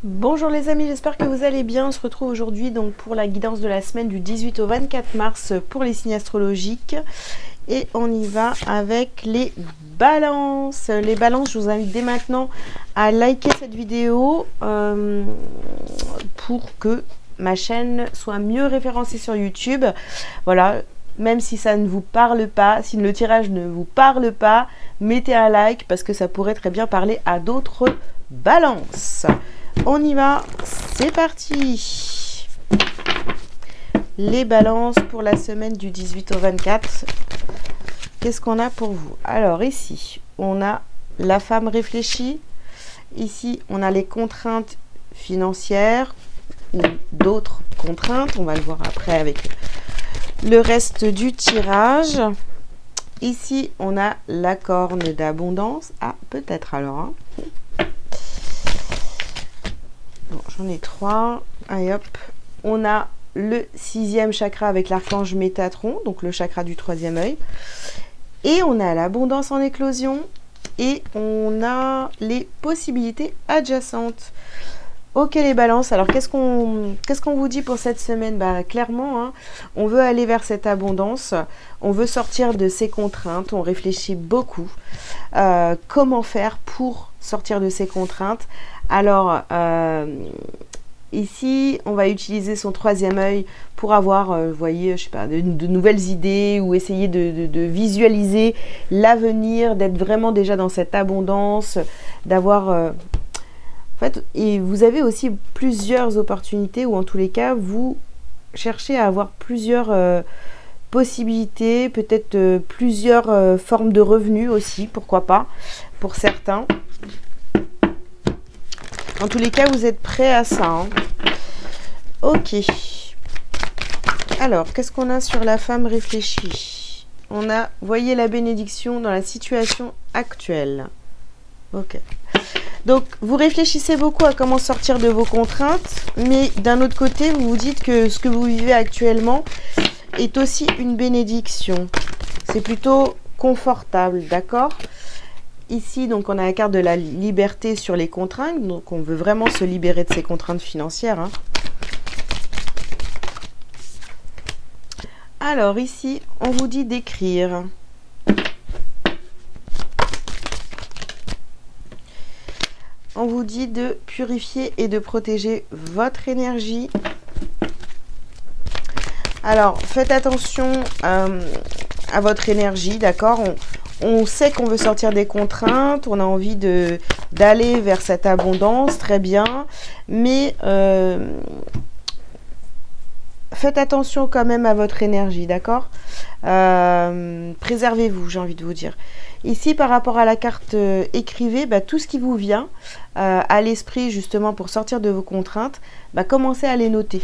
Bonjour les amis, j'espère que vous allez bien. On se retrouve aujourd'hui donc pour la guidance de la semaine du 18 au 24 mars pour les signes astrologiques. Et on y va avec les balances. Les balances, je vous invite dès maintenant à liker cette vidéo pour que ma chaîne soit mieux référencée sur YouTube. Voilà, même si ça ne vous parle pas, si le tirage ne vous parle pas, mettez un like parce que ça pourrait très bien parler à d'autres balances. On y va, c'est parti. Les balances pour la semaine du 18 au 24. Qu'est-ce qu'on a pour vous? Alors ici, on a la femme réfléchie. Ici, on a les contraintes financières ou d'autres contraintes. On va le voir après avec le reste du tirage. Ici, on a la corne d'abondance. Ah, peut-être alors. Hein. Bon, j'en ai 3. Allez hop. On a le 6e chakra avec l'archange Métatron, donc le chakra du 3e œil. Et on a l'abondance en éclosion. Et on a les possibilités adjacentes. Ok les balances, alors qu'est-ce qu'on vous dit pour cette semaine? Bah, clairement, hein, on veut aller vers cette abondance, on veut sortir de ces contraintes, on réfléchit beaucoup. Comment faire pour sortir de ces contraintes? Alors, ici, on va utiliser son 3e œil pour avoir, vous voyez, je sais pas, de nouvelles idées ou essayer de visualiser l'avenir, d'être vraiment déjà dans cette abondance, d'avoir... En fait, et vous avez aussi plusieurs opportunités ou en tous les cas, vous cherchez à avoir plusieurs possibilités, peut-être plusieurs formes de revenus aussi, pourquoi pas, pour certains. En tous les cas, vous êtes prêts à ça. Hein. Ok. Alors, qu'est-ce qu'on a sur la femme réfléchie? On a, voyez la bénédiction dans la situation actuelle. Ok. Donc, vous réfléchissez beaucoup à comment sortir de vos contraintes, mais d'un autre côté, vous vous dites que ce que vous vivez actuellement est aussi une bénédiction. C'est plutôt confortable, d'accord? Ici, donc, on a la carte de la liberté sur les contraintes, donc on veut vraiment se libérer de ces contraintes financières. Hein. Alors, ici, on vous dit d'écrire. On vous dit de purifier et de protéger votre énergie. Alors, faites attention à votre énergie, d'accord? On sait qu'on veut sortir des contraintes, on a envie d'aller vers cette abondance, très bien. Mais faites attention quand même à votre énergie, d'accord? Préservez-vous, j'ai envie de vous dire. Ici, par rapport à la carte écrivez, bah, tout ce qui vous vient à l'esprit justement pour sortir de vos contraintes, bah, commencez à les noter.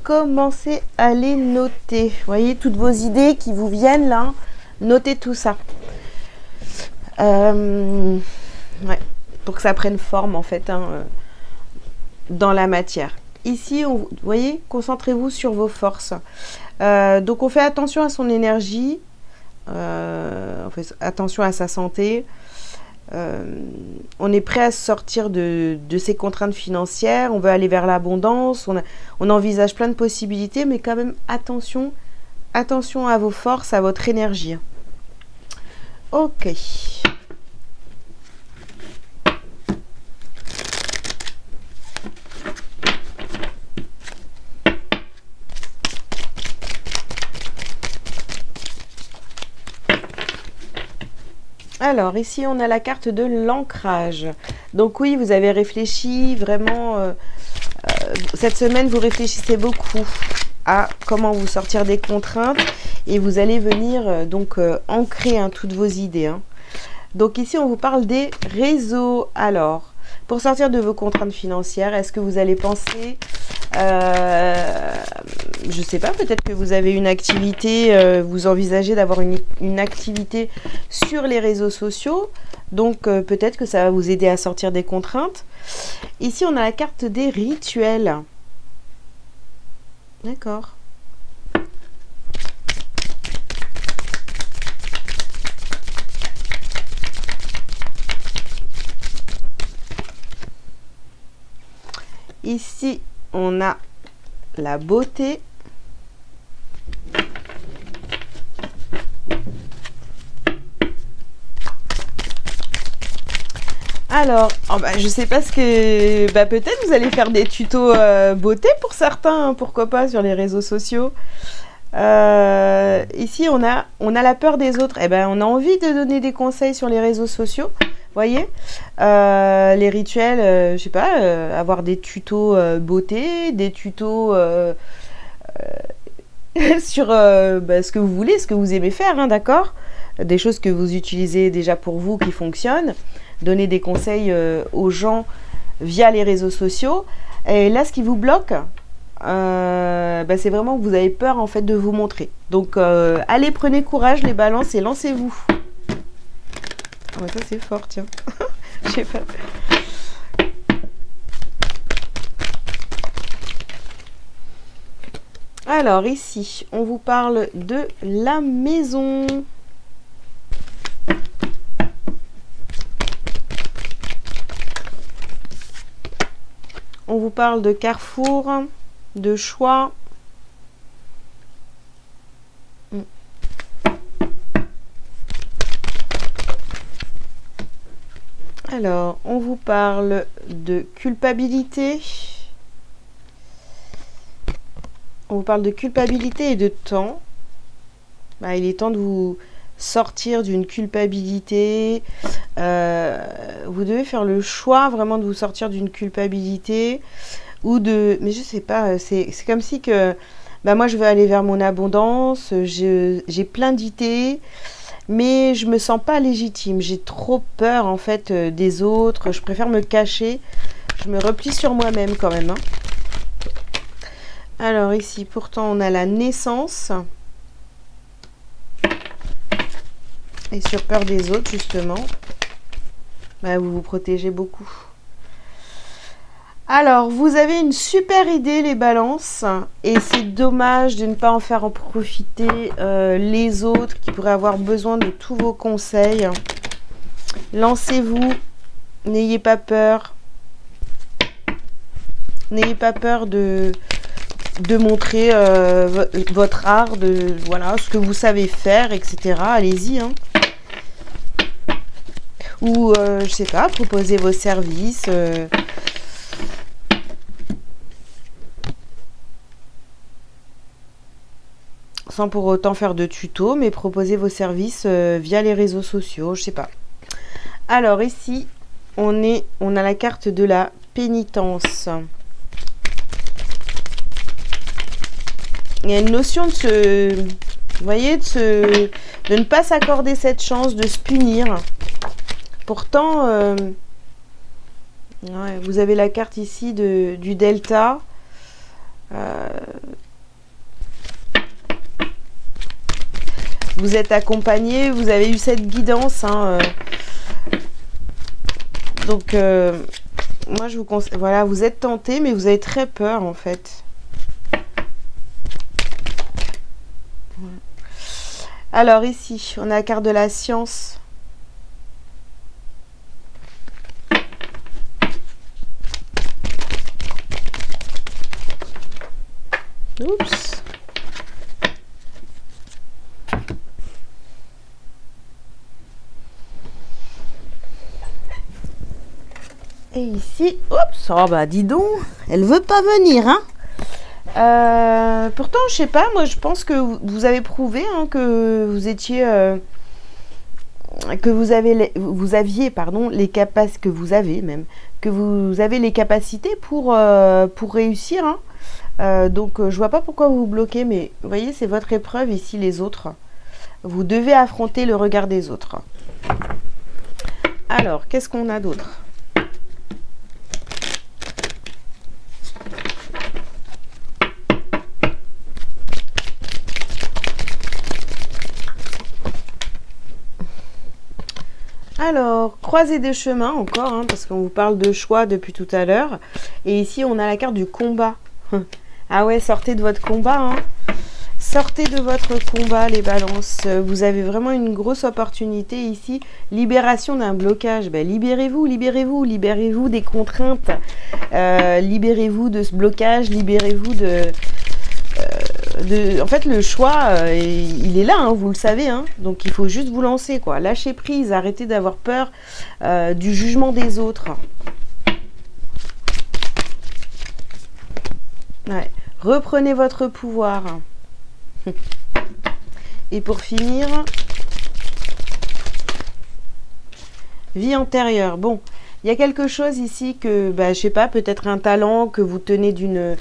Commencez à les noter. Vous voyez, toutes vos idées qui vous viennent là, notez tout ça. Ouais, pour que ça prenne forme en fait hein, dans la matière. Ici, vous voyez, concentrez-vous sur vos forces. Donc, on fait attention à son énergie. On fait attention à sa santé. On est prêt à sortir de ces contraintes financières. On veut aller vers l'abondance. On envisage plein de possibilités, mais quand même attention à vos forces, à votre énergie. Ok. Alors, ici, on a la carte de l'ancrage. Donc oui, vous avez réfléchi vraiment... cette semaine, vous réfléchissez beaucoup à comment vous sortir des contraintes. Et vous allez venir ancrer hein, toutes vos idées. Hein. Donc ici, on vous parle des réseaux. Alors, pour sortir de vos contraintes financières, est-ce que vous allez penser... je ne sais pas, peut-être que vous avez une activité, vous envisagez d'avoir une activité sur les réseaux sociaux, donc peut-être que ça va vous aider à sortir des contraintes. Ici, on a la carte des rituels. D'accord. Ici, on a la beauté. Alors, oh bah, je sais pas ce que... Bah, peut-être vous allez faire des tutos beauté pour certains, hein, pourquoi pas, sur les réseaux sociaux. Ici, on a la peur des autres. Eh ben, on a envie de donner des conseils sur les réseaux sociaux. Voyez, les rituels, je sais pas, avoir des tutos beauté, des tutos sur bah, ce que vous voulez, ce que vous aimez faire, hein, d'accord? Des choses que vous utilisez déjà pour vous qui fonctionnent. Donner des conseils aux gens via les réseaux sociaux. Et là, ce qui vous bloque, bah, c'est vraiment que vous avez peur en fait de vous montrer. Donc, allez, prenez courage les balances et lancez-vous. Ah, bah, ça c'est fort, tiens. Je sais pas. Alors ici, on vous parle de la maison. On vous parle de carrefour, de choix. Alors, on vous parle de culpabilité. On vous parle de culpabilité et de temps. Bah, il est temps de vous sortir d'une culpabilité. Vous devez faire le choix vraiment de vous sortir d'une culpabilité ou de... Mais je sais pas, c'est comme si que... Bah, moi, je veux aller vers mon abondance. J'ai plein d'idées. Mais je me sens pas légitime. J'ai trop peur en fait des autres. Je préfère me cacher. Je me replie sur moi-même quand même. Hein. Alors ici, pourtant, on a la naissance. Et sur peur des autres, justement. Bah, vous vous protégez beaucoup. Alors, vous avez une super idée, les balances. Et c'est dommage de ne pas en faire en profiter les autres qui pourraient avoir besoin de tous vos conseils. Lancez-vous. N'ayez pas peur. N'ayez pas peur de montrer votre art, de voilà, ce que vous savez faire, etc. Allez-y. Hein. Ou, je sais pas, proposer vos services. Sans pour autant faire de tutos, mais proposer vos services via les réseaux sociaux, je sais pas. Alors ici, on a la carte de la pénitence. Il y a une notion de se... Vous voyez, de ne pas s'accorder cette chance, de se punir. Pourtant, ouais, vous avez la carte ici du delta. Vous êtes accompagné, vous avez eu cette guidance. Hein, donc, moi, je vous conseille... Voilà, vous êtes tenté, mais vous avez très peur, en fait. Alors, ici, on a la carte de la science. Oups. Et ici, oups, oh bah dis donc, elle veut pas venir, hein. Pourtant, je sais pas, moi je pense que vous avez prouvé hein, que vous étiez, que vous aviez, pardon, les capacités, que vous avez même, que vous avez les capacités pour réussir. Hein. Donc, je vois pas pourquoi vous vous bloquez, mais vous voyez, c'est votre épreuve ici, les autres. Vous devez affronter le regard des autres. Alors, qu'est-ce qu'on a d'autre ? Alors, croisée des chemins encore, hein, parce qu'on vous parle de choix depuis tout à l'heure. Et ici, on a la carte du combat. Ah ouais, sortez de votre combat. Hein. Sortez de votre combat, les balances. Vous avez vraiment une grosse opportunité ici. Libération d'un blocage. Ben, libérez-vous, libérez-vous, libérez-vous des contraintes. Libérez-vous de ce blocage, libérez-vous en fait, le choix, il est là, hein, vous le savez. Hein, donc, il faut juste vous lancer, quoi. Lâchez prise, arrêtez d'avoir peur du jugement des autres. Ouais. Reprenez votre pouvoir. Et pour finir, vie antérieure. Bon, il y a quelque chose ici que, bah, je sais pas, peut-être un talent que vous tenez d'une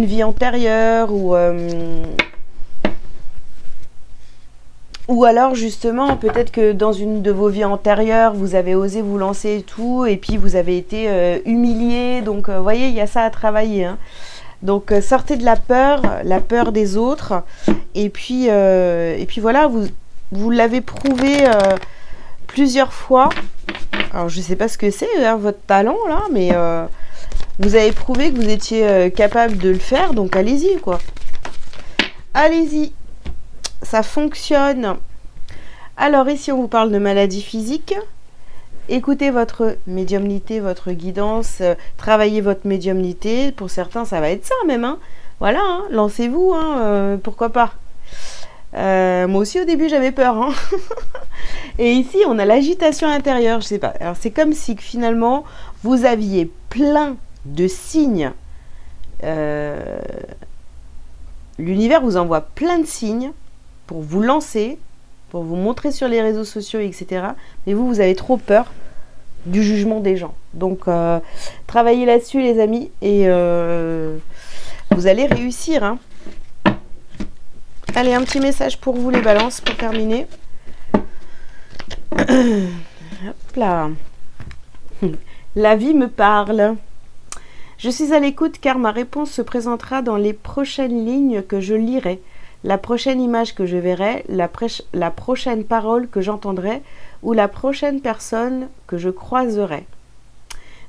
vie antérieure ou alors justement, peut-être que dans une de vos vies antérieures, vous avez osé vous lancer et tout, et puis vous avez été humilié. Donc, vous voyez, il y a ça à travailler. Hein. Donc, sortez de la peur des autres. Et puis voilà, vous l'avez prouvé plusieurs fois. Alors, je ne sais pas ce que c'est, hein, votre talent, là, mais vous avez prouvé que vous étiez capable de le faire. Donc, allez-y, quoi. Allez-y. Ça fonctionne. Alors, ici, on vous parle de maladies physiques. Écoutez votre médiumnité, votre guidance, travaillez votre médiumnité. Pour certains, ça va être ça même. Hein. Voilà, hein, lancez-vous, hein, pourquoi pas. Moi aussi, au début, j'avais peur. Hein. Et ici, on a l'agitation intérieure, je sais pas. Alors, c'est comme si finalement, vous aviez plein de signes. L'univers vous envoie plein de signes pour vous lancer, pour vous montrer sur les réseaux sociaux, etc. Mais vous avez trop peur du jugement des gens. Donc, travaillez là-dessus, les amis, et vous allez réussir. Hein. Allez, un petit message pour vous, les balances, pour terminer. Hop là. La vie me parle. Je suis à l'écoute car ma réponse se présentera dans les prochaines lignes que je lirai. La prochaine image que je verrai, la prochaine parole que j'entendrai ou la prochaine personne que je croiserai.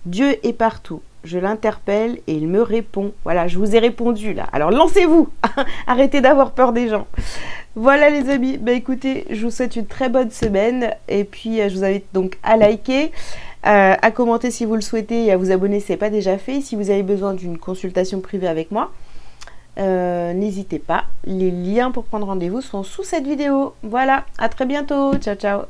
Dieu est partout. Je l'interpelle et il me répond. Voilà, je vous ai répondu là. Alors lancez-vous. Arrêtez d'avoir peur des gens. Voilà les amis. Bah écoutez, je vous souhaite une très bonne semaine. Et puis je vous invite donc à liker, à commenter si vous le souhaitez et à vous abonner si ce n'est pas déjà fait. Si vous avez besoin d'une consultation privée avec moi, n'hésitez pas. Les liens pour prendre rendez-vous sont sous cette vidéo. Voilà, à très bientôt. Ciao, ciao.